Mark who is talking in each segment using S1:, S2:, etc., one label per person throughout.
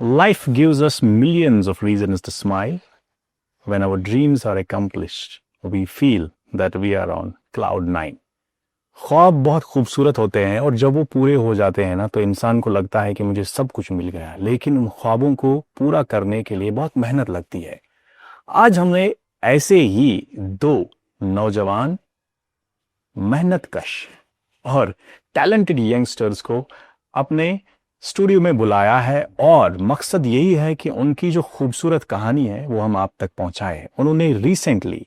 S1: Life gives us millions of reasons to smile. When our dreams are accomplished, we feel that we are on cloud 9. ख्वाब बहुत खूबसूरत होते हैं और जब वो पूरे हो जाते हैं ना तो इंसान को लगता है कि मुझे सब कुछ मिल गया, लेकिन उन ख्वाबों को पूरा करने के लिए बहुत मेहनत लगती है। आज हमने ऐसे ही दो नौजवान मेहनतकश और टैलेंटेड यंगस्टर्स को अपने स्टूडियो में बुलाया है और मकसद यही है कि उनकी जो खूबसूरत कहानी है वो हम आप तक पहुंचाए। उन्होंने रिसेंटली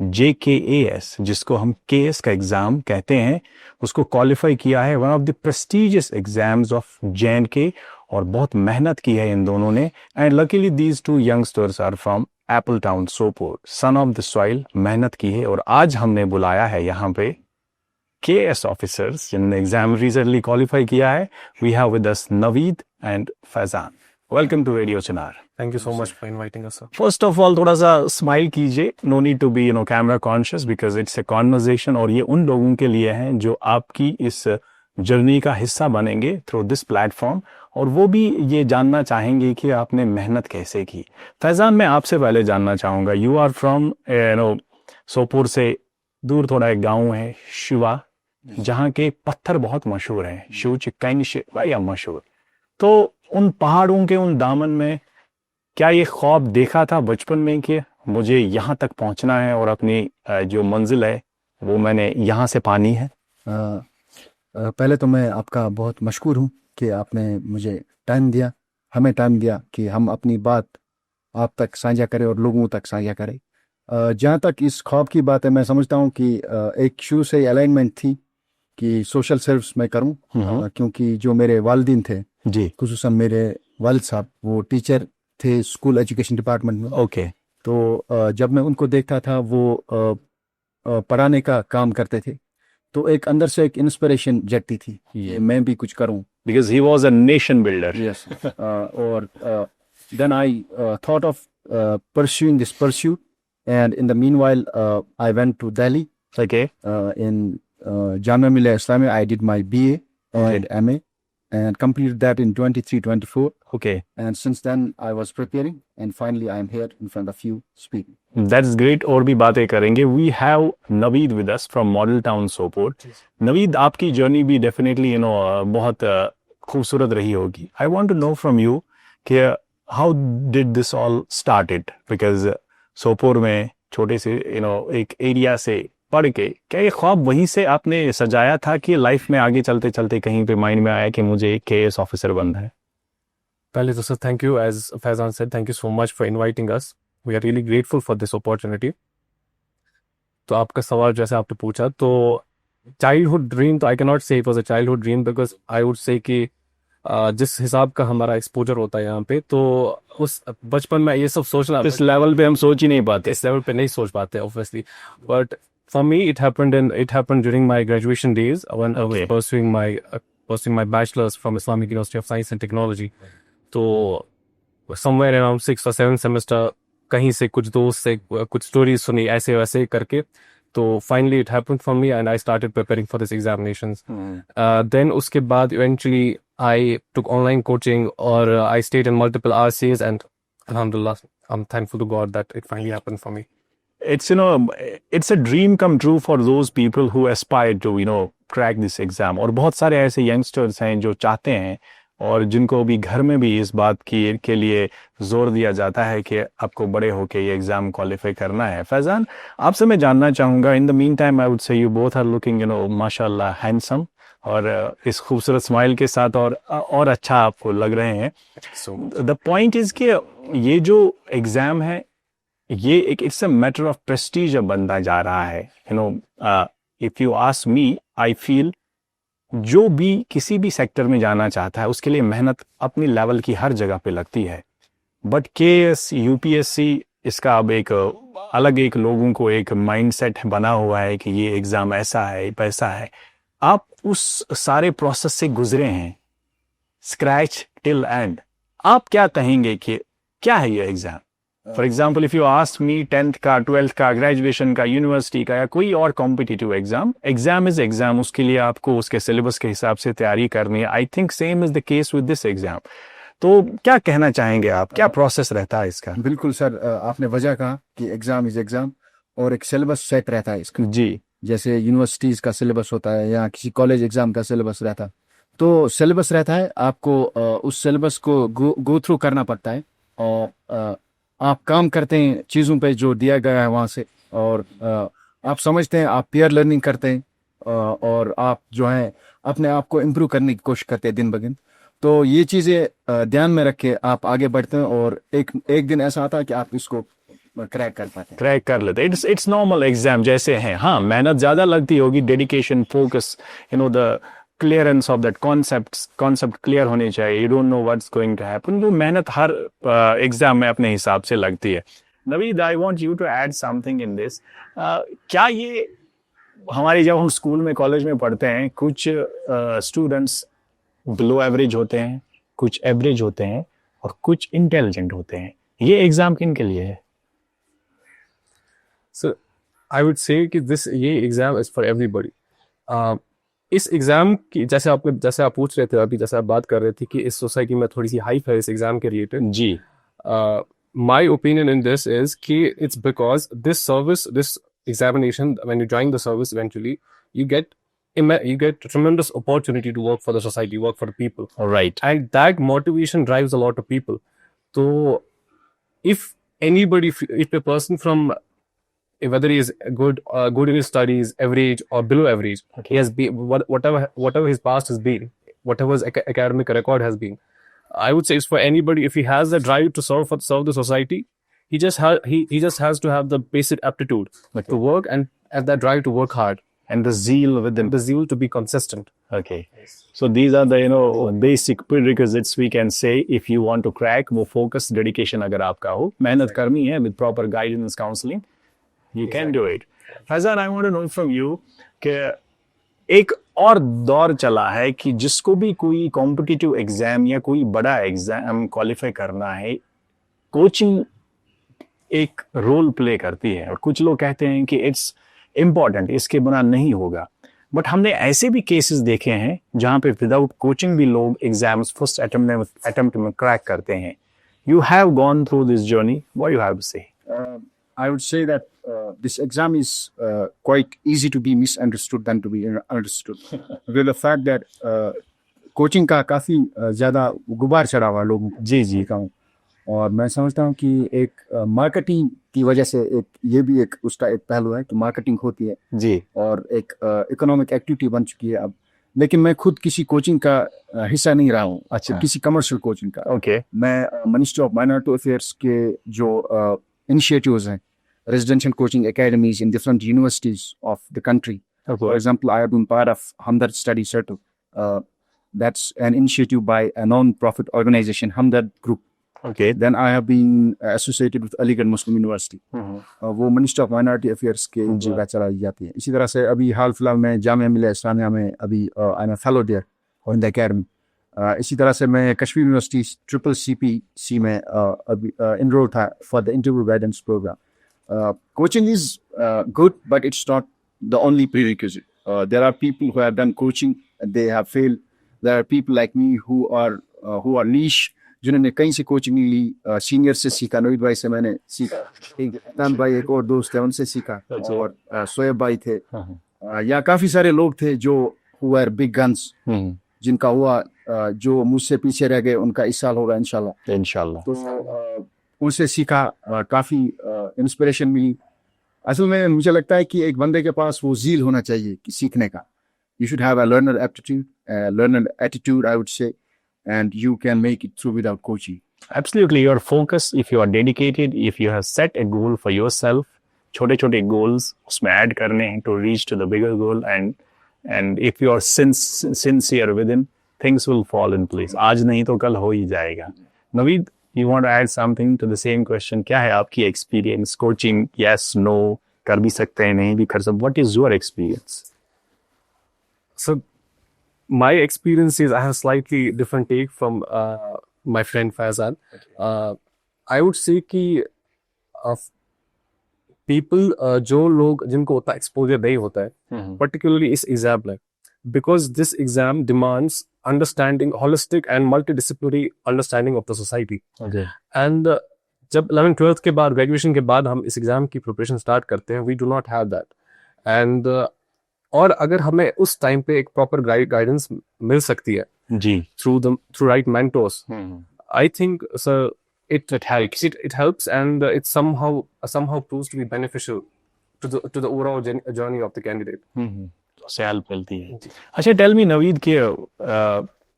S1: JKAS, जिसको हम KS का एग्जाम कहते हैं, उसको क्वालिफाई किया है, one of the prestigious exams of JNK, और बहुत मेहनत की है इन दोनों ने। And luckily these two youngsters are from apple town Sopore, son of the soil. मेहनत की है और आज हमने बुलाया है यहाँ पे KS ऑफिसर्स जिन्होंने एग्जाम रिसेंटली क्वालिफाई किया है। We have with us Naveed and Faizan. Welcome to radio Chinar.
S2: Thank you so much for inviting us, sir.
S1: First of all थोड़ा सा स्माइल कीजिए, no need to be camera conscious because it's a conversation, और ये उन लोगों के लिए है जो आपकी इस जर्नी का हिस्सा बनेंगे थ्रू दिस प्लेटफॉर्म, और वो भी ये जानना चाहेंगे कि आपने मेहनत कैसे की। फैजान, मैं आपसे पहले जानना चाहूंगा, यू आर फ्रॉम सोपोर से दूर थोड़ा एक गाँव है शिवा, जहाँ के पत्थर बहुत मशहूर हैं, शिव चिक्काइन भाई मशहूर। तो उन पहाड़ों के उन दामन में क्या ये ख्वाब देखा था बचपन में कि मुझे यहाँ तक पहुँचना है और अपनी जो मंजिल है वो मैंने यहाँ से पानी है?
S3: पहले तो मैं आपका बहुत मशकूर हूँ कि आपने मुझे टाइम दिया, हमें टाइम दिया कि हम अपनी बात आप तक साझा करें और लोगों तक साझा करें। जहाँ तक इस ख्वाब की बात है, मैं समझता हूँ कि एक शुरू से अलाइनमेंट थी कि सोशल सर्विस मैं करूँ, क्योंकि जो मेरे वालिदैन थे
S1: जी,
S3: खुसूसन मेरे वालिद साहब वो टीचर थे स्कूल एजुकेशन डिपार्टमेंट में।
S1: ओके।
S3: तो जब मैं उनको देखता था वो पढ़ाने का काम करते थे, तो एक अंदर से एक इंस्पिरेशन जगती थी कि मैं भी कुछ करूं,
S1: because he was a nation builder.
S3: Yes. और then I thought of pursuing this pursuit, and in the meanwhile I went to Delhi.
S1: Okay.
S3: In Jamia Millia Islamia, I did my BA and MA and completed that in 23-24.
S1: Okay.
S3: And since then, I was preparing, and finally, I am here in front of you speaking.
S1: That's great. और भी बातें करेंगे। We have Naveed with us from Model Town Sopor. Naveed, आपकी journey भी definitely बहुत खूबसूरत रही होगी। I want to know from you कि how did this all started? Because Sopore में छोटे से एक एरिया से पढ़ के क्या ये ख्वाब वहीं से आपने सजाया था कि लाइफ में आगे चलते चलते कहीं पे माइंड में आया कि मुझे एक KS ऑफिसर बनना है?
S2: पहले तो sir thank you, as Faizan said, thank you so much for inviting us. We are really grateful for this opportunity. तो आपका सवाल जैसे आपने पूछा, तो चाइल्डहुड ड्रीम, तो आई कैन नॉट से it was a childhood dream, because I would say कि जिस हिसाब का हमारा एक्सपोजर होता है यहाँ पे, तो उस बचपन में ये सब सोचना,
S1: इस लेवल पे हम सोच ही नहीं पाते,
S2: इस लेवल पे नहीं सोच पाते obviously. But for me it happened during my graduation days when I was pursuing my bachelor's from Islamic University of Science and Technology. तो somewhere around 6th or 7th semester कहीं से कुछ दोस्त से कुछ स्टोरीज सुनी ऐसे वैसे करके, तो finally it happened for me and I started preparing for this examinations. Then उसके बाद eventually I took online coaching or I stayed in multiple RCAs, and alhamdulillah I'm thankful to God that it finally happened for me.
S1: It's a dream come true for those people who aspire to crack this exam. और बहुत सारे ऐसे youngsters हैं जो चाहते हैं और जिनको भी घर में भी इस बात के लिए जोर दिया जाता है कि आपको बड़े होके ये एग्जाम क्वालिफाई करना है। फैजान, आपसे मैं जानना चाहूँगा, in the meantime I would say you both are looking माशाल्लाह हैंडसम, और इस खूबसूरत स्माइल के साथ और अच्छा आपको लग रहे हैं। द पॉइंट इज कि ये जो एग्जाम है ये एक it's a matter of Prestige बनता जा रहा है। If you ask me, I feel जो भी किसी भी सेक्टर में जाना चाहता है उसके लिए मेहनत अपनी लेवल की हर जगह पे लगती है, बट KS UPSC इसका अब एक अलग एक लोगों को एक माइंडसेट बना हुआ है कि ये एग्जाम ऐसा है पैसा है। आप उस सारे प्रोसेस से गुजरे हैं स्क्रैच टिल एंड, आप क्या कहेंगे कि क्या है ये exam? For example if you ask me 10th का 12th का ग्रेजुएशन का यूनिवर्सिटी का या कोई और कॉम्पिटिटिव एग्जाम इज एग्जाम, उसके लिए आपको उसके सिलेबस के हिसाब से तैयारी करनी है। I think same is the case with this exam. तो क्या कहना चाहेंगे आप, क्या प्रोसेस रहता है इसका?
S3: बिल्कुल सर, आपने वजह कहा कि एग्जाम इज एग्जाम और एक सिलेबस सेट रहता है इसका।
S1: जी
S3: जैसे यूनिवर्सिटीज का सिलेबस होता है या किसी कॉलेज एग्जाम का सिलेबस रहता है, तो सिलेबस रहता है, आपको उस सिलेबस को गो थ्रू करना पड़ता है और आप काम करते हैं चीज़ों पे जो दिया गया है वहाँ से, और आप समझते हैं, आप पीयर लर्निंग करते हैं, और आप जो है अपने आप को इम्प्रूव करने की कोशिश करते हैं दिन ब दिन। तो ये चीज़ें ध्यान में रख के आप आगे बढ़ते हैं और एक दिन ऐसा आता है कि आप इसको क्रैक कर पाते हैं।
S1: क्रैक कर लेते, इट्स नॉर्मल एग्जाम जैसे हैं। हाँ, मेहनत ज्यादा लगती होगी, dedication, focus, the clearance of that concept clear होने चाहिए। You don't know what's going to happen, वो मेहनत हर एग्जाम में अपने हिसाब से लगती है। Naveed, I want you to add something in this. क्या ये हमारी, जब हम स्कूल में कॉलेज में पढ़ते हैं, कुछ स्टूडेंट्स बिलो एवरेज होते हैं, कुछ एवरेज होते हैं और कुछ इंटेलिजेंट होते हैं, ये एग्जाम किन के लिए है?
S2: So I would say कि ये एग्जाम इज फॉर एवरीबॉडी। इस एग्जाम की जैसे आप पूछ रहे थे अभी, जैसे आप बात कर रहे थे कि इस सोसाइटी में थोड़ी सी हाइप है इस एग्जाम के रिलेटेड।
S1: जी,
S2: my opinion in this is कि it's because this examination, when you join the service eventually, you get tremendous opportunity to work for the society, work for the people,
S1: right.
S2: and that motivation drives a lot of people. So if if a person from whether he is good in his studies, average or below average, he has been whatever his past has been, whatever his academic record has been, I would say it's for anybody. If he has the drive to serve the society, he just has to have the basic aptitude to work, and have that drive to work hard,
S1: And the zeal within.
S2: the zeal to be consistent.
S1: Okay. So these are the basic prerequisites we can say if you want to crack. वो focus, dedication अगर आपका हो, मेहनत करनी है with proper guidance, counseling, you can do it. Faizan, I want to know from you कि एक और दौर चला है कि जिसको भी कोई कॉम्पिटिटिव एग्जाम या कोई बड़ा एग्जाम क्वालिफाई करना है, कोचिंग एक रोल प्ले करती है। और कुछ लोग कहते हैं कि इट्स इम्पॉर्टेंट, इसके बिना नहीं होगा, बट हमने ऐसे भी केसेस देखे हैं जहां पे विदाउट कोचिंग भी लोग एग्जाम्स फर्स्ट अटेम्प्ट में क्रैक करते हैं। You have gone through this journey, what you have to say?
S3: I would say that this exam is quite easy to be misunderstood than to be understood. With the fact that coaching का काफ़ी ज़्यादा गुबार चढ़ा हुआ है लोगों को।
S1: जी जी।
S3: का हूँ, और मैं समझता हूँ कि एक मार्केटिंग की वजह से ये भी एक उसका एक पहलू है कि मार्केटिंग होती है
S1: जी,
S3: और एक इकोनॉमिक एक्टिविटी बन चुकी है अब। लेकिन मैं खुद किसी कोचिंग का हिस्सा नहीं रहा हूँ।
S1: अच्छा।
S3: किसी कमर्शियल कोचिंग का।
S1: ओके।
S3: मैं मिनिस्ट्री ऑफ माइनॉरिटी अफेयर्स के जो इनिशिएटिव्स हैं, residential coaching academies in different universities of the country, for example I have been part of Hamdard study circle, that's an initiative by a non profit organisation, Hamdard group.
S1: Okay.
S3: Then I have been associated with Aligarh Muslim University. वो ministry of minority affairs के जगह चलाई जाती है। इसी तरह से अभी हाल फिलहाल में जामिया मिलिया इस्लामिया में अभी I am a fellow there in the academy. इसी तरह से मैं कश्मीर यूनिवर्सिटी CPC में अभी इनरोल था for the interview guidance programme. Coaching is good but it's not the only prerequisite. There are people who have done coaching, they have failed. There are people like me who are niche, जिन्होंने कहीं से coaching ली, senior से सीखा, नवीद भाई से मैंने सीखा, इमरान भाई एक और दोस्त है उनसे सीखा, और शोएब भाई थे, या काफ़ी सारे लोग थे जो हु आर बिग गन्स, जिनका हुआ, जो मुझसे पीछे रह गए, उनका इस साल होगा इंशाल्लाह। तो उनसे सीखा, काफ़ी इंस्पिरेशन मिली। असल में मुझे लगता है कि एक बंदे के पास वो ज़ील होना चाहिए कि सीखने का। You should have a learner attitude I would से, and you can make it through without coaching.
S1: Absolutely, your focus, if you are dedicated, if you have set a goal for yourself, छोटे छोटे goals उसमें add करने हैं to reach to the bigger goal, and if you are sincere within, things will fall in place. आज नहीं तो कल हो ही जाएगा। Naveed, you want to add something to the same question? क्या है आपकी experience? Coaching, yes, no, कर भी सकते हैं, नहीं भी कर सकते। What is your experience?
S2: So my experience is I have slightly different take from my friend Faizan. I would say कि people जो लोग जिनको उतना exposure नहीं होता है, particularly इस exam में, because this exam demands understanding, holistic and multidisciplinary understanding of the society.
S1: Okay.
S2: And जब 11th 12th के बाद, ग्रेजुएशन के बाद हम इस एग्जाम की प्रिपरेशन स्टार्ट करते हैं, we do not have that. And और अगर हमें उस टाइम पे एक प्रॉपर गाइडेंस मिल सकती है
S1: जी.
S2: Through right mentors, I think, sir, it helps. It helps, and it somehow proves to be beneficial to the overall journey of the candidate.
S1: तो उससे हेल्प मिलती है. अच्छा, टेल मी नवीद कि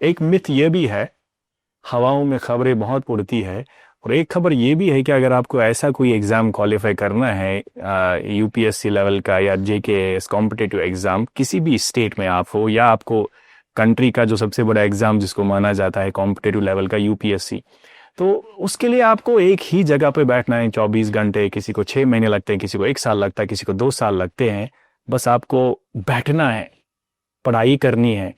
S1: एक मिथ ये भी है, हवाओं में खबरें बहुत उड़ती है, और एक खबर ये भी है कि अगर आपको ऐसा कोई एग्जाम क्वालिफाई करना है, यूपीएससी लेवल का या जेकेएस कॉम्पिटिटिव एग्जाम, किसी भी स्टेट में आप हो, या आपको कंट्री का जो सबसे बड़ा एग्जाम जिसको माना जाता है कॉम्पिटिटिव लेवल का यूपीएससी, तो उसके लिए आपको एक ही जगह पे बैठना है 24 घंटे. किसी को 6 महीने लगते हैं, किसी को 1 साल लगता है, किसी को 2 साल लगते हैं. बस आपको बैठना है, पढ़ाई करनी है.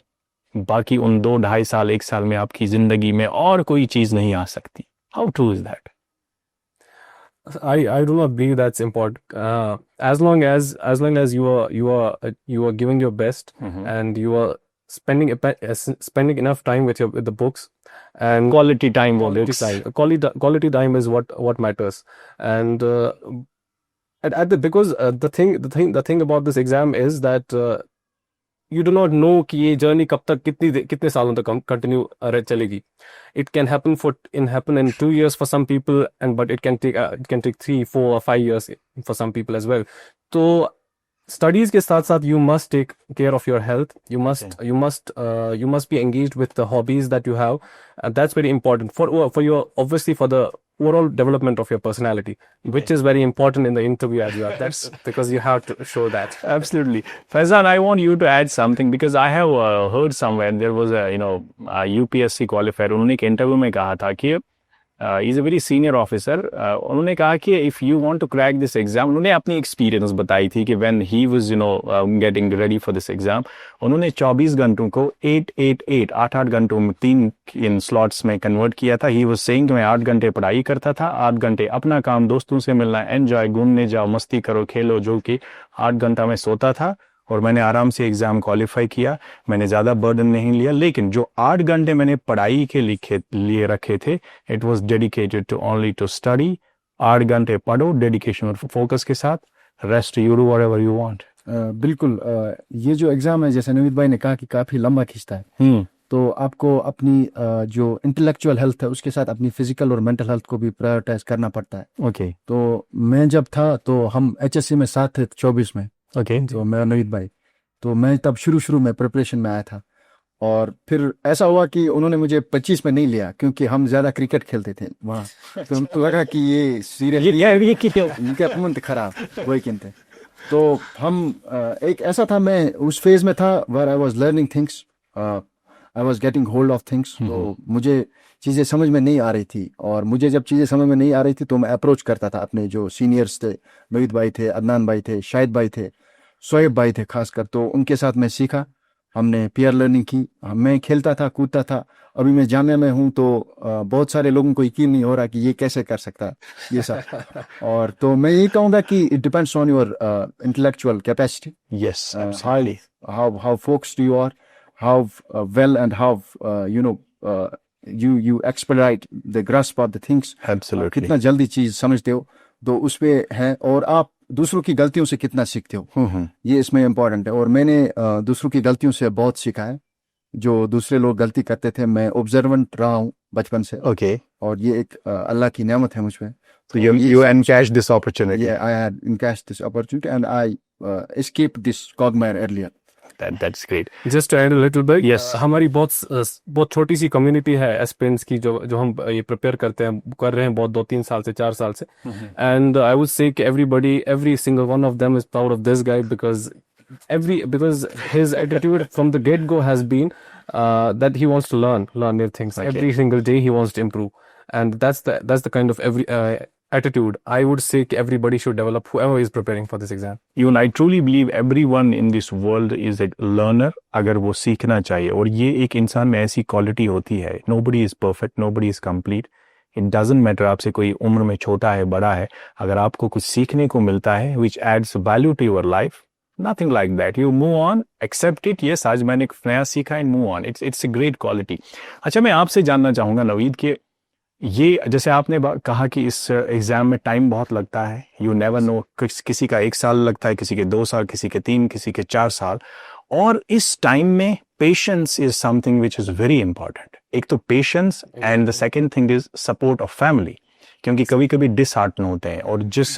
S1: बाकी उन 2-2.5 साल 1 साल में आपकी जिंदगी में और कोई चीज नहीं आ सकती. How true is that?
S2: I do not believe that's important. As long as you are giving your best, and you are spending enough time with the books, and
S1: quality time वो books.
S2: Quality time is what matters. And because the thing about this exam is that you do not know कि ये journey कब तक कितने सालों तक continue चलेगी. It can happen in 2 years for some people, but it can take 3, 4 or 5 years for some people as well. तो studies के साथ साथ you must take care of your health. You must be engaged with the hobbies that you have, and that's very important for your, obviously, for the overall development of your personality, which is very important in the interview as well. That's because you have to show that.
S1: Absolutely. Faizan, I want you to add something, because I have heard somewhere there was a UPSC qualifier. उन्होंने एक interview में कहा था कि he is a very senior officer. उन्होंने कहा कि if you want to crack this exam, उन्होंने अपनी एक्सपीरियंस बताई थी कि when he was getting ready for this exam, उन्होंने 24 घंटों को 8 घंटों में 3 इन स्लॉट्स में कन्वर्ट किया था. ही वाज सेइंग कि मैं 8 घंटे पढ़ाई करता था, 8 घंटे अपना काम, दोस्तों से मिलना, एंजॉय, घूमने जाओ, मस्ती करो, खेलो, जो कि 8 घंटा मैं सोता था, और मैंने आराम से एग्जाम क्वालिफाई किया. मैंने ज़्यादा बर्डन नहीं लिया, लेकिन जो 8 घंटे मैंने पढ़ाई के लिए रखे थे, it was dedicated to only to study. 8 घंटे पढ़ो डेडिकेशन और फोकस के साथ, rest you do whatever you want.
S3: बिल्कुल. ये जो एग्जाम है, जैसे नवीद भाई ने कहा कि काफ़ी लंबा खिंचता है, तो आपको अपनी जो इंटेलेक्चुअल हेल्थ है उसके साथ अपनी फिजिकल और मेंटल हेल्थ को भी प्रायोरिटाइज करना पड़ता है.
S1: ओके.
S3: तो मैं जब था तो हम एचएससी में साथ थे 24 में.
S1: ओके.
S3: तो मैं नवीद भाई, तो मैं तब शुरू में प्रिपरेशन में आया था, और फिर ऐसा हुआ कि उन्होंने मुझे 25 में नहीं लिया, क्योंकि हम ज्यादा क्रिकेट खेलते थे वहाँ. तो हमको लगा कि ये सीरियस इनके अपमान खराब वही कहते. तो हम एक ऐसा था, मैं उस फेज में था where I was learning things, I was getting hold of things. तो मुझे चीज़ें समझ में नहीं आ रही थी, और मुझे जब चीज़ें समझ में नहीं आ रही थी तो मैं अप्रोच करता था अपने जो सीनियर्स थे, नवीद भाई थे, अदनान भाई थे, शाहिद भाई थे, शोएब भाई थे खासकर. तो उनके साथ मैं सीखा, हमने पीयर लर्निंग की. मैं खेलता था, कूदता था. अभी मैं जामिया में हूँ, तो बहुत सारे लोगों को यकीन नहीं हो रहा कि ये कैसे कर सकता है ये सब. और तो मैं यही कहूँगा कि it depends on your intellectual capacity.
S1: Yes, absolutely.
S3: How focused you are, how well and how you expedite the grasp of the things.
S1: Absolutely.
S3: कितना जल्दी चीज समझते हो, तो उस पे है, और आप दूसरों की गलतियों से कितना सीखते हो, ये इसमें इम्पोर्टेंट है. और मैंने दूसरों की गलतियों से बहुत सीखा है. जो दूसरे लोग गलती करते थे, मैं ऑब्जर्वेंट रहा हूँ बचपन से.
S1: ओके.
S3: और ये एक अल्लाह की नेमत है मुझ पे.
S1: So you encashed this opportunity.
S3: Yeah, I had encashed this opportunity, and I escaped this quagmire earlier.
S1: That's great.
S2: Just to add a little bit,
S1: yes,
S2: हमारी बहुत छोटी सी कम्युनिटी है एस्पिरेंट्स की, जो हम ये प्रिपेयर कर रहे हैं बहुत 2-3 साल से 4 साल से. And I would say कि every single one of them is proud of this guy, because his attitude from the get go has been that he wants to learn new things. Okay. Every single day he wants to improve, and that's the kind of attitude I would say everybody should develop, whoever is preparing for this exam.
S1: Even I truly believe everyone in this world is a learner, अगर वो सीखना चाहिए. और ये एक इंसान में ऐसी क्वालिटी होती है. Nobody is perfect, nobody is complete. It doesn't matter आपसे कोई उम्र में छोटा है, बड़ा है, अगर आपको कुछ सीखने को मिलता है which adds value to your life, Nothing like that. You move on, accept it. Yes, आज मैंने एक नया सीखा and move on. It's a great quality. अच्छा, मैं आपसे जानना चाहूंगा नवीद कि ये जैसे आपने कहा कि इस एग्जाम में टाइम बहुत लगता है. You never know. किसी का 1 साल लगता है, किसी के 2 साल, किसी के 3, किसी के 4 साल. और इस टाइम में patience is something which is very important. एक तो patience and the second thing is support of family, क्योंकि कभी कभी डिसहार्टन होते हैं. और जिस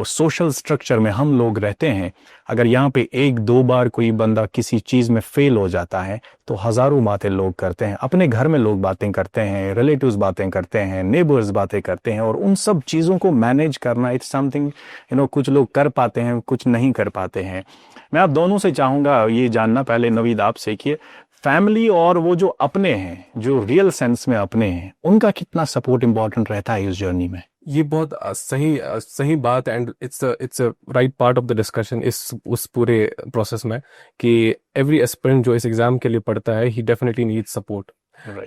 S1: सोशल स्ट्रक्चर में हम लोग रहते हैं, अगर यहाँ पे 1-2 बार कोई बंदा किसी चीज में फेल हो जाता है तो हजारों बातें लोग करते हैं. अपने घर में लोग बातें करते हैं, रिलेटिव्स बातें करते हैं, नेबर्स बातें करते हैं, और उन सब चीजों को मैनेज करना इट्स समथिंग कुछ लोग कर पाते हैं, कुछ नहीं कर पाते हैं. मैं आप दोनों से चाहूंगा ये जानना, पहले नवीद आपसे, कि फैमिली और वो जो अपने हैं, जो रियल सेंस में अपने हैं, उनका कितना सपोर्ट इंपॉर्टेंट रहता है इस जर्नी में.
S2: ये बहुत सही बात, and it's a right part of the discussion इस उस पूरे प्रोसेस में, कि एवरी एस्पिरेंट जो इस एग्जाम के लिए पढ़ता है, he definitely needs support.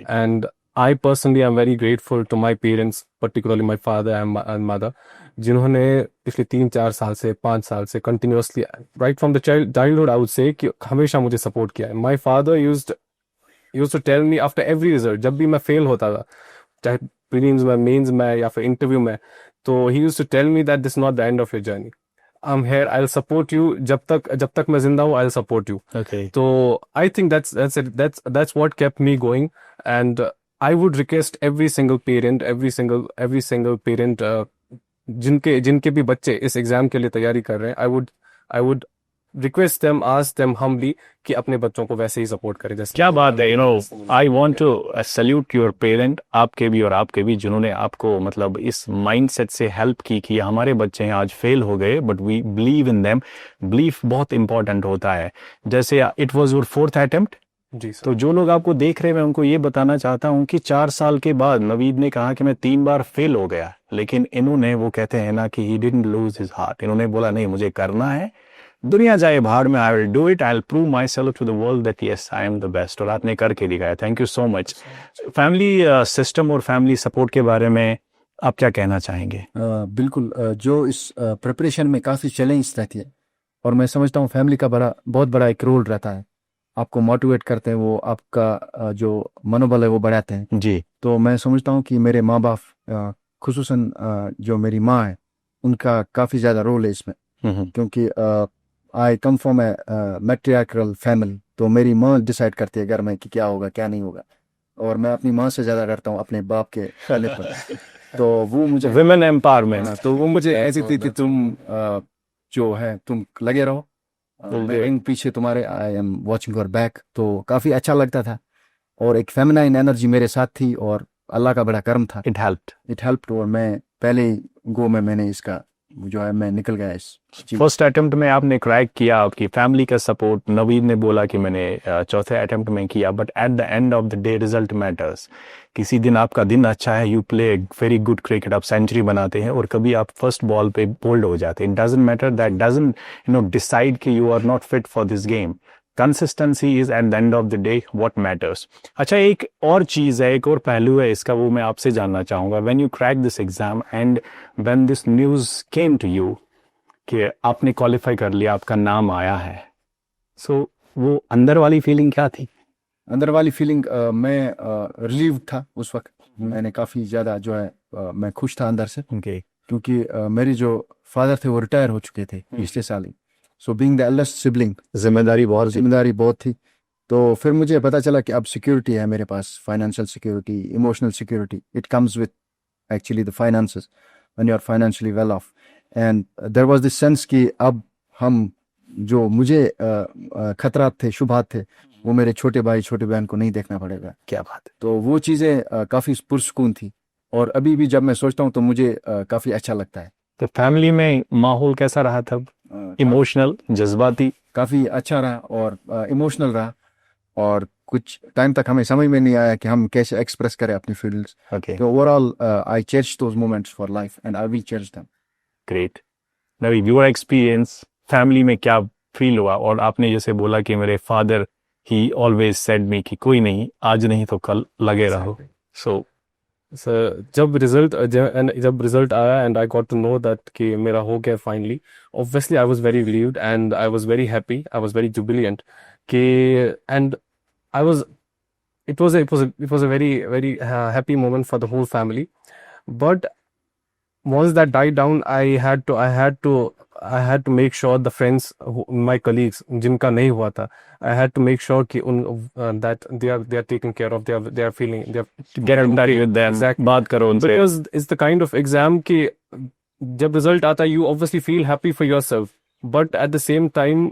S2: And I personally I am very grateful to my parents, particularly my father and mother, जिन्होंने पिछले 3-4 साल से 5 साल से continuously, right from the childhood I would say, कि हमेशा मुझे सपोर्ट किया है. My father used to tell me after every result, जब भी मैं फेल होता था, चाहे प्रीलिम्स में, मेंस में या फिर इंटरव्यू में, तो he used to tell me that this not the end of your journey. I am here, I will support you, जब तक मैं जिंदा हूँ, आई विल सपोर्ट यू. तो I think that's what kept me going. And I would request every single parent जिनके भी बच्चे इस एग्जाम के लिए तैयारी कर रहे हैं, I would request them, ask them humbly कि अपने बच्चों को वैसे ही सपोर्ट करें. जैसे
S1: क्या बात है. I want to salute your parent, आपके भी और आपके भी, जिन्होंने आपको मतलब इस माइंडसेट से हेल्प की कि हमारे बच्चे हैं आज फेल हो गए, but we believe in them. Belief बहुत इंपॉर्टेंट होता है. जैसे it was your 4th attempt.
S2: जी सर.
S1: तो जो लोग आपको देख रहे हैं, मैं उनको ये बताना चाहता हूँ कि 4 साल के बाद नवीद ने कहा कि मैं 3 बार फेल हो गया, लेकिन इन्होंने, वो कहते हैं ना कि he didn't lose his heart. इन्होंने बोला नहीं, मुझे करना है, दुनिया जाए भाड़ में, I will do it, I will prove myself to the world that yes I am the best. और आपने करके दिखाया. Thank you so much. Family system और फैमिली सपोर्ट के बारे में आप क्या कहना चाहेंगे?
S3: बिल्कुल. जो इस प्रिपरेशन में काफ़ी चैलेंज रहती है, और मैं समझता हूँ फैमिली का बहुत बड़ा एक रोल रहता है. आपको मोटिवेट करते हैं, वो आपका जो मनोबल है वो बढ़ाते हैं.
S1: जी.
S3: तो मैं समझता हूँ कि मेरे माँ बाप, खुसूसन जो मेरी माँ है, उनका काफ़ी ज़्यादा रोल है इसमें. क्योंकि आई कम फ्रॉम ए मैट्रियार्कल फैमिली. तो मेरी माँ डिसाइड करती है घर में कि क्या होगा क्या नहीं होगा, और मैं अपनी माँ से ज़्यादा डरता हूँ अपने बाप के कहने पर. तो वो मुझे
S1: विमेन एम्पावरमेंट.
S3: तो वो मुझे ऐसी थी कि तुम जो है तुम लगे रहो, मैं पीछे तुम्हारे, I am watching your back. तो काफ़ी अच्छा लगता था, और एक फेमिनाइन एनर्जी मेरे साथ थी, और अल्लाह का बड़ा करम था.
S1: It helped.
S3: और मैं पहले गो में मैंने इसका जो है मैं निकल गया इस.
S1: फर्स्ट अटेम्प्ट में आपने क्रैक किया, आपकी फैमिली का सपोर्ट. नवीद ने बोला कि मैंने 4थे अटेम्प्ट में किया, but at the end of the day result matters. किसी दिन आपका दिन अच्छा है, you play very good cricket, आप सेंचुरी बनाते हैं, और कभी आप फर्स्ट बॉल पे बोल्ड हो जाते हैं. It doesn't matter, that doesn't decide कि you are not fit for this game. Consistency is at the end of the day what matters. अच्छा, एक और चीज है, एक और पहलू है इसका, वो मैं आपसे जानना चाहूंगा. When you crack this exam and when this news came to you कि आपने क्वालिफाई कर लिया, आपका नाम आया है, सो वो अंदर वाली फीलिंग क्या थी?
S3: अंदर वाली फीलिंग, मैं रिलीव था उस वक्त. मैंने काफ़ी ज़्यादा जो है मैं खुश था अंदर से. क्योंकि मेरे जो फादर थे वो रिटायर हो चुके थे पिछले साल ही. So being the eldest sibling, जिम्मेदारी बहुत थी. तो फिर मुझे पता चला कि अब सिक्योरिटी है मेरे पास, financial security, emotional security. It comes with actually the finances when you are financially well off. And there was this sense कि अब हम, जो मुझे खतरात थे, शुभात थे, वो मेरे छोटे भाई छोटे बहन को नहीं देखना पड़ेगा.
S1: क्या बात है.
S3: तो वो चीज़ें काफ़ी पुरसुकून थी, और अभी भी जब मैं सोचता हूँ तो मुझे काफ़ी अच्छा लगता है.
S1: तो फैमिली में माहौल कैसा रहा तब? इमोशनल, जज्बाती?
S3: काफ़ी अच्छा रहा और इमोशनल रहा, और कुछ टाइम तक हमें समझ में नहीं आया कि हम कैसे एक्सप्रेस करें अपनी फीलिंग्स. तो overall I cherish those moments for life, and I will cherish them.
S1: Great. Naveed, your experience family में क्या फील हुआ? और आपने जैसे बोला कि मेरे फादर ही ऑलवेज सेड मी कि कोई नहीं, आज नहीं तो कल लगे रहो. सो
S2: जब रिजल्ट आया and I got to know that कि मेरा हो गया finally, obviously I was very relieved and I was very happy, I was very jubilant कि and I was it was a very happy moment for the whole family. But once that died down, I had to make sure the friends, my colleagues जिनका नहीं हुआ था, I had to make sure कि that they are taken care of, they are feeling, they are
S1: get in touch with them,
S2: Exactly.
S1: बात करो उनसे.
S2: because it's the kind of exam कि जब रिजल्ट आता you obviously feel happy for yourself, but at the same time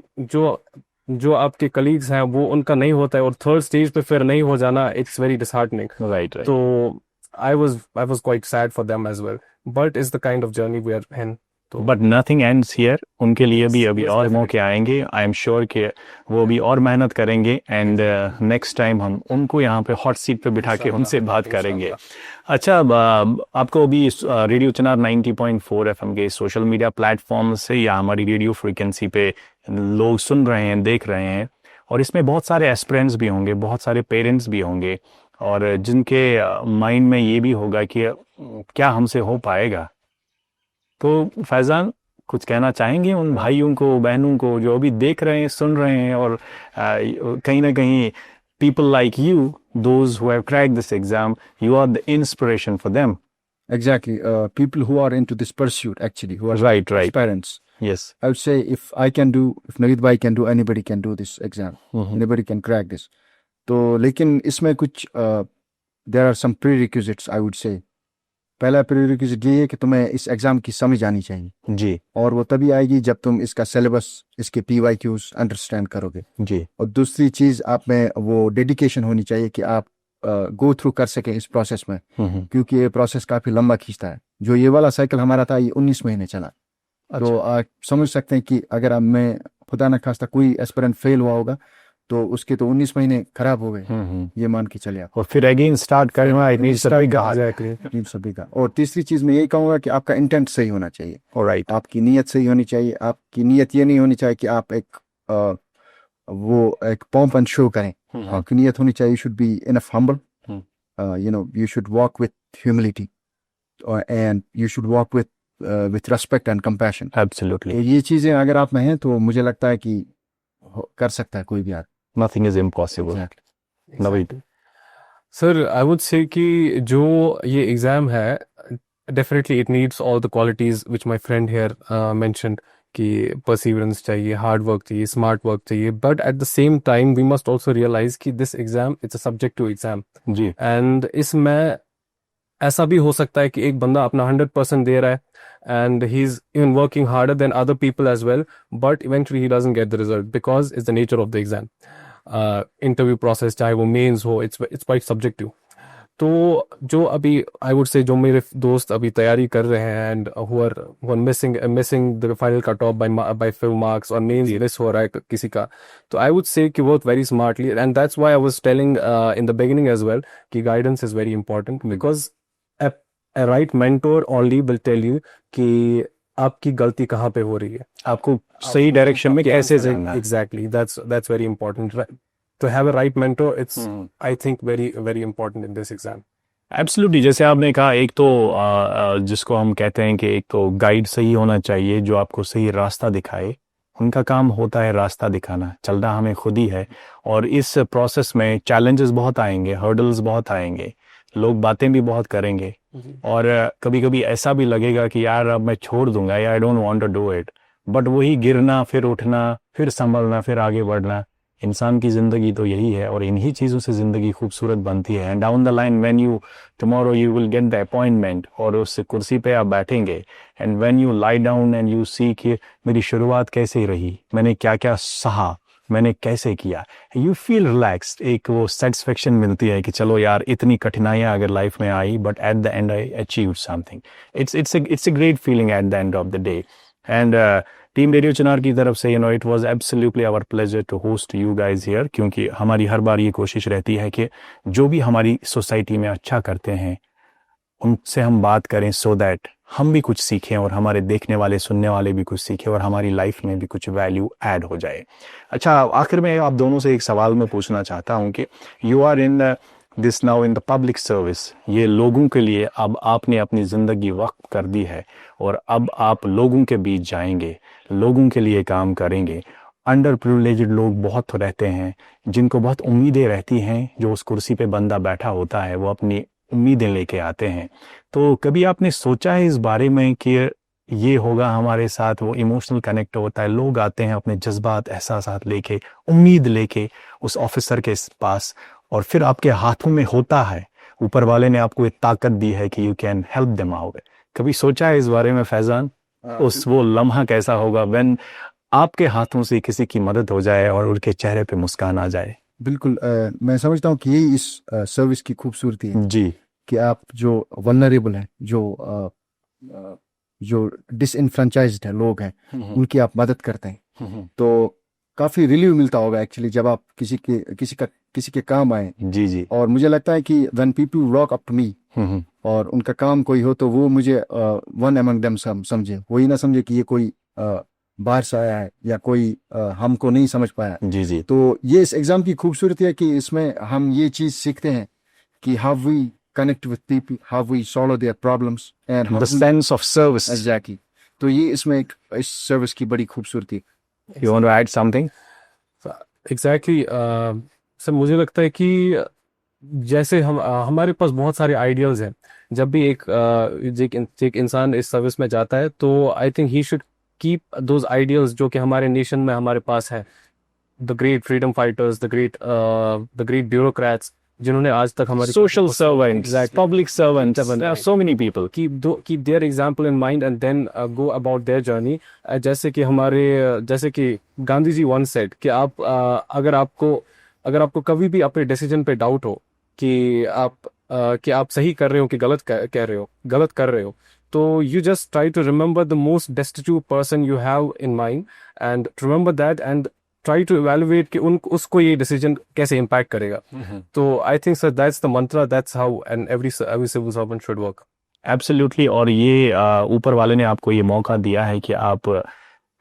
S2: जो आपके colleagues हैं वो उनका नहीं होता है और थर्ड स्टेज पे फिर नहीं हो जाना, it's very disheartening.
S1: Right, right.
S2: तो I was quite sad for them as well, but it's the kind of journey we are in. तो
S1: बट नथिंग एंड्स हियर. उनके लिए भी अभी
S2: Yes,
S1: और
S2: definitely.
S1: मौके आएंगे. आई एम श्योर कि वो भी और मेहनत करेंगे एंड नेक्स्ट टाइम हम उनको यहाँ पे हॉट सीट पे बिठा के उनसे बात करेंगे. अच्छा, अब आपको अभी रेडियो चिनार 90.4 एफएम के सोशल मीडिया प्लेटफॉर्म से या हमारी रेडियो फ्रीक्वेंसी पे लोग सुन रहे हैं, देख रहे हैं, और इसमें बहुत सारे एस्पिरेंट्स भी होंगे, बहुत सारे पेरेंट्स भी होंगे, और जिनके माइंड में ये भी होगा कि क्या हमसे हो पाएगा. तो फैज़ान, कुछ कहना चाहेंगे उन भाइयों को, बहनों को जो अभी देख रहे हैं, सुन रहे हैं, और कहीं ना कहीं people like you, those who have cracked this exam, you are the inspiration for them.
S3: Exactly. People who are into this pursuit, actually, who are
S1: Right, right.
S3: parents.
S1: Yes.
S3: I would say if Naveed bhai can do, anybody can do this exam.
S1: Mhm.
S3: Anybody can crack this. तो लेकिन इसमें कुछ there are some prerequisites, I would say. पहला prerequisite ये है कि तुम्हें इस एग्जाम की समझ आनी चाहिए
S1: जी,
S3: और वो तभी आएगी जब तुम इसका सिलेबस, इसके PYQs अंडरस्टैंड करोगे.
S1: जी.
S3: और दूसरी चीज, आप में वो डेडिकेशन होनी चाहिए कि आप गो थ्रू कर सकें इस प्रोसेस में,
S1: हम्म.
S3: क्योंकि ये प्रोसेस काफी लंबा खींचता है. जो ये वाला साइकिल हमारा था, ये 19 महीने चला. तो आप समझ सकते हैं कि अगर आप में खुदा न खास्ता कोई एस्पिरेंट फेल हुआ होगा तो उसके तो 19 महीने खराब हो गए, ये मान के चलिए आप.
S1: और फिर अगेन स्टार्ट करना इतनी सभी का.
S2: Exactly.
S3: सभी का. और तीसरी चीज मैं यही कहूंगा कि आपका इंटेंट सही होना चाहिए.
S1: राइट.
S3: आपकी नीयत सही होनी चाहिए. आपकी नीयत ये नहीं होनी चाहिए कि आप एक पॉम्प एंड शो करें. आपकी नीयत होनी चाहिए, you should be enough humble, you should walk with humility, and you should walk with respect and compassion.
S1: Absolutely.
S3: ये चीजें अगर आप में हैं तो मुझे लगता है कि कर सकता है कोई भी आदमी.
S1: Nothing is impossible. Naveed.
S2: Sir, I would say कि जो ये एग्जाम है, definitely it needs all the qualities which my friend here mentioned, कि perseverance चाहिए, hard work चाहिए, smart work चाहिए, but at the same time we must also realize कि this exam it's a subjective exam,
S1: ji.
S2: and इसमें ऐसा भी हो सकता है कि एक बंदा अपना 100% दे रहा है and he's even working harder than other people as well, but eventually he doesn't get the result because it's the nature of the exam. Interview process चाहे वो मेंस हो, it's quite subjective. तो जो अभी I would say जो मेरे दोस्त अभी तैयारी कर रहे हैं and who are missing the final cutoff by few marks और मेंस मिस हो रहा है किसी का, तो I would say कि work very smartly, and that's why I was telling in the beginning as well कि guidance is very important, because a right mentor only will tell you कि आपकी गलती कहाँ पे हो रही है,
S1: आपको सही डायरेक्शन में कैसे जाना है.
S2: Exactly, that's very important. To have a right mentor, it's I think very very important in this exam.
S1: Absolutely. जैसे आपने कहा, एक तो जिसको हम कहते हैं कि एक तो गाइड सही होना चाहिए जो आपको सही रास्ता दिखाए. उनका काम होता है रास्ता दिखाना, चलना हमें खुद ही है. और इस प्रोसेस में चैलेंजेस बहुत आएंगे, हर्डल्स बहुत आएंगे, लोग बातें भी बहुत करेंगे, और कभी कभी ऐसा भी लगेगा कि यार अब मैं छोड़ दूंगा, या I don't want to do it. But वही गिरना, फिर उठना, फिर संभलना, फिर आगे बढ़ना, इंसान की ज़िंदगी तो यही है, और इन्हीं चीज़ों से ज़िंदगी खूबसूरत बनती है. And down the line when you tomorrow you will get the appointment, और उस कुर्सी पे आप बैठेंगे, and when you lie down and you see कि मेरी शुरुआत कैसे रही, मैंने क्या क्या सहा, मैंने कैसे किया, यू फील रिलैक्स्ड. एक वो सेटिस्फेक्शन मिलती है कि चलो यार, इतनी कठिनाइयाँ अगर लाइफ में आई, but at the end I achieved something. It's a great feeling at the end of the day. And team radio Chinar की तरफ से it was absolutely our pleasure to host you guys here, क्योंकि हमारी हर बार ये कोशिश रहती है कि जो भी हमारी सोसाइटी में अच्छा करते हैं उनसे हम बात करें, सो दैट हम भी कुछ सीखें, और हमारे देखने वाले, सुनने वाले भी कुछ सीखें, और हमारी लाइफ में भी कुछ वैल्यू ऐड हो जाए. अच्छा, आखिर में आप दोनों से एक सवाल मैं पूछना चाहता हूं कि you are in this now in the public service, ये लोगों के लिए अब आपने अपनी ज़िंदगी वक्फ कर दी है और अब आप लोगों के बीच जाएंगे, लोगों के लिए काम करेंगे। अंडर प्रिविलेज्ड लोग बहुत रहते हैं जिनको बहुत उम्मीदें रहती हैं, जो उस कुर्सी पे बंदा बैठा होता है वो अपनी उम्मीदें लेके आते हैं। तो कभी आपने सोचा है इस बारे में कि ये होगा हमारे साथ? वो इमोशनल कनेक्ट होता है, लोग आते हैं अपने जज्बात एहसासात लेके, उम्मीद लेके उस ऑफिसर के पास, और फिर आपके हाथों में होता है, ऊपर वाले ने आपको एक ताकत दी है कि you can help them out. कभी सोचा है इस बारे में फैजान? उस वो लम्हा कैसा होगा व्हेन आपके हाथों से किसी की मदद हो जाए और उनके चेहरे पे मुस्कान आ जाए?
S3: बिल्कुल, मैं समझता हूँ कि यही इस सर्विस की खूबसूरती है
S1: जी।
S3: कि आप जो वल्नरेबल हैं, जो डिसइनफ्रेंचाइज्ड है लोग हैं, उनकी आप मदद करते हैं। तो काफी रिलीव मिलता होगा एक्चुअली जब आप किसी के काम आए।
S1: जी जी।
S3: और मुझे लगता है कि when people walk up to me और उनका काम कोई हो तो वो मुझे वन अमंग देम समझे, वही ना समझे कि ये कोई बाहर से आया है या कोई हमको नहीं समझ पाया।
S1: जी जी।
S3: तो ये इस एग्जाम की खूबसूरती है कि इसमें हम ये चीज सीखते हैं कि how we connect with people, how we solve their problems, and how
S1: The sense of service.
S3: exactly. तो ये इसमें इस सर्विस की बड़ी खूबसूरती।
S1: You want to add something?
S2: Exactly sir, मुझे लगता है कि जैसे हमारे पास बहुत सारे आइडियल्स हैं। जब भी एक इंसान इस सर्विस में जाता है तो I think he should keep those ideals जो कि हमारे नेशन में हमारे पास है। The great freedom fighters, the great bureaucrats जिन्होंने आज तक हमारे
S1: Social servants, public servants, there are so many people.
S2: keep their example in mind and then go about their journey. जैसे कि गांधी जी once said कि अगर आपको कभी भी अपने डिसीजन पे डाउट हो कि आप सही कर रहे हो कि गलत कर रहे हो, तो you just try to remember the most destitute person you have in mind and remember that and try to evaluate कि उसको ये डिसीजन कैसे इम्पैक्ट करेगा। तो I think sir that's the mantra, that's how and every civil servant should work.
S1: Absolutely. और ये ऊपर वाले ने आपको ये मौका दिया है कि आप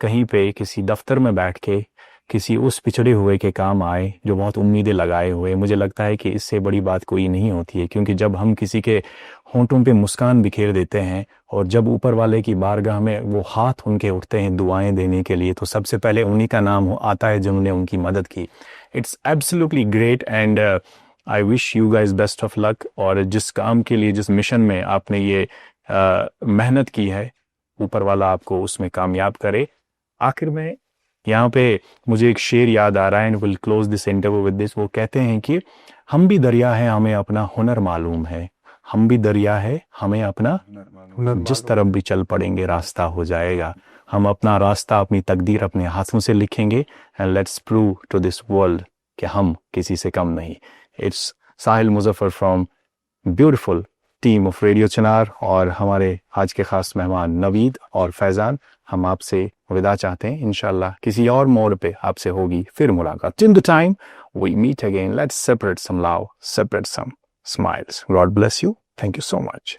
S1: कहीं पे किसी दफ्तर में बैठ के किसी उस पिछड़े हुए के काम आए जो बहुत उम्मीदें लगाए हुए। मुझे लगता है कि इससे बड़ी बात कोई नहीं होती है, क्योंकि जब हम किसी के होंठों पे मुस्कान बिखेर देते हैं और जब ऊपर वाले की बारगाह में वो हाथ उनके उठते हैं दुआएं देने के लिए, तो सबसे पहले उन्हीं का नाम आता है जिन्होंने उनकी मदद की। It's absolutely great and I wish you guys best of luck. और जिस काम के लिए, जिस मिशन में आपने ये मेहनत की है, ऊपर वाला आपको उसमें कामयाब करे। आखिर में यहाँ पे मुझे एक शेर याद आ रहा है, and will close this interview with this. वो कहते हैं कि हम भी दरिया है, हमें अपना हुनर मालूम है। हम भी दरिया है, हमें अपना हुनर, जिस तरफ भी चल पड़ेंगे रास्ता हो जाएगा। हम अपना रास्ता, अपनी तकदीर अपने हाथों से लिखेंगे and let's prove to this world कि हम किसी से कम नहीं। It's Sahil Muzaffar from beautiful team of radio Chinar और हमारे आज के खास मेहमान नवीद और फैजान। हम आपसे विदा चाहते हैं। इंशाल्लाह किसी और मोड़ पे आपसे होगी फिर मुलाकात। Till the time we meet again, let's separate some love, separate some smiles. God bless you. Thank you so much.